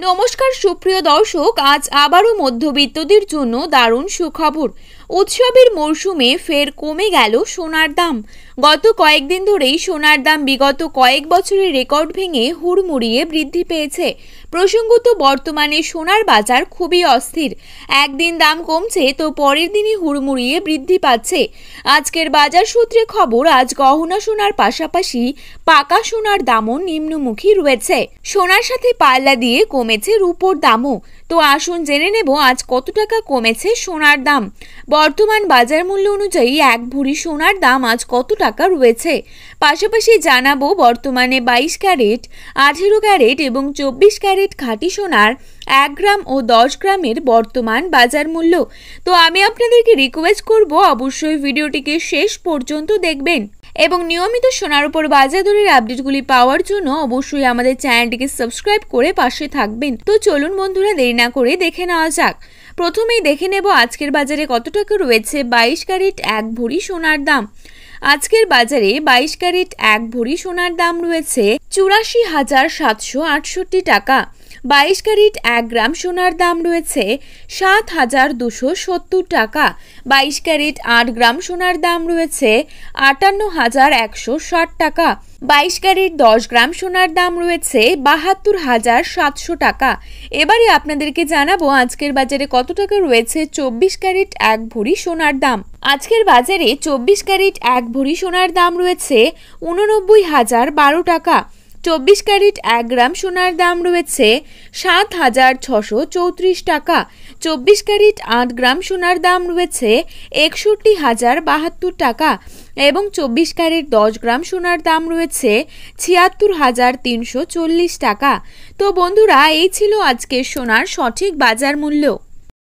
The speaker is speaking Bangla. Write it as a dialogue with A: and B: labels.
A: নমস্কার সুপ্রিয় দর্শক, আজ আবারও মধ্যবিত্তদের জন্য দারুণ সুখবর। উৎসবের মরশুমে ফের কমে গেল সোনার দাম। গত কয়েকদিন ধরেই সোনার দাম বিগত কয়েক বছরের রেকর্ড ভেঙে হুড়মুড়িয়ে বৃদ্ধি পেয়েছে। প্রসঙ্গত, বর্তমানে সোনার বাজার খুবই অস্থির। একদিন দাম কমছে তো পরের দিনই হুড়মুড়িয়ে বৃদ্ধি পাচ্ছে। আজকের বাজার সূত্রে খবর, আজ গহনা সোনার পাশাপাশি পাকা সোনার দামও নিম্নমুখী রয়েছে। সোনার সাথে পাল্লা দিয়ে কমেছে রূপোর দামও। তো আসুন জেনে নেব আজ কত টাকা কমেছে সোনার দাম। বর্তমান বাজার মূল্য অনুযায়ী এক ভরি সোনার দাম আজ কত টাকা রয়েছে। পাশাপাশি জানাবো বর্তমানে 22 ক্যারেট, 18 ক্যারেট এবং 24 ক্যারেট খাঁটি সোনার 1 গ্রাম ও 10 গ্রামের বর্তমান বাজার মূল্য। তো আমি আপনাদেরকে রিকোয়েস্ট করব অবশ্যই ভিডিওটিকে শেষ পর্যন্ত দেখবেন এবং নিয়মিত সোনার উপর বাজার দরের আপডেটগুলি পাওয়ার জন্য অবশ্যই আমাদের চ্যানেলটিকে সাবস্ক্রাইব করে পাশে থাকবেন। তো চলুন বন্ধুরা, দেরি না করে দেখে নেওয়া যাক। প্রথমেই দেখে নেব আজকের বাজারে কত টাকা রয়েছে 22 ক্যারেট 1 ভরি সোনার দাম। আজকের বাজারে 22 ক্যারেট 1 ভরি সোনার দাম রয়েছে 84,768 টাকা। 22 ক্যারেট 1 গ্রাম সোনার দাম রয়েছে 7,270 টাকা। 22 ক্যারেট 8 গ্রাম সোনার দাম রয়েছে 58,160 টাকা। 22 ক্যারেট 10 গ্রাম সোনার দাম রয়েছে 72,700 টাকা। এবারে আপনাদেরকে জানাবো আজকের বাজারে কত টাকা রয়েছে 24 ক্যারেট 1 ভরি সোনার দাম। আজকের বাজারে 24 ক্যারেট 1 ভরি সোনার দাম রয়েছে 89,012 টাকা। 24 ক্যারেট 1 গ্রাম সোনার দাম রয়েছে 7,634 টাকা। 24 ক্যারেট 8 গ্রাম সোনার দাম রয়েছে 61,072 টাকা এবং 24 ক্যারেট 10 গ্রাম সোনার দাম রয়েছে 76,340 টাকা। তো বন্ধুরা, এই ছিল আজকের সোনার সঠিক বাজার মূল্য।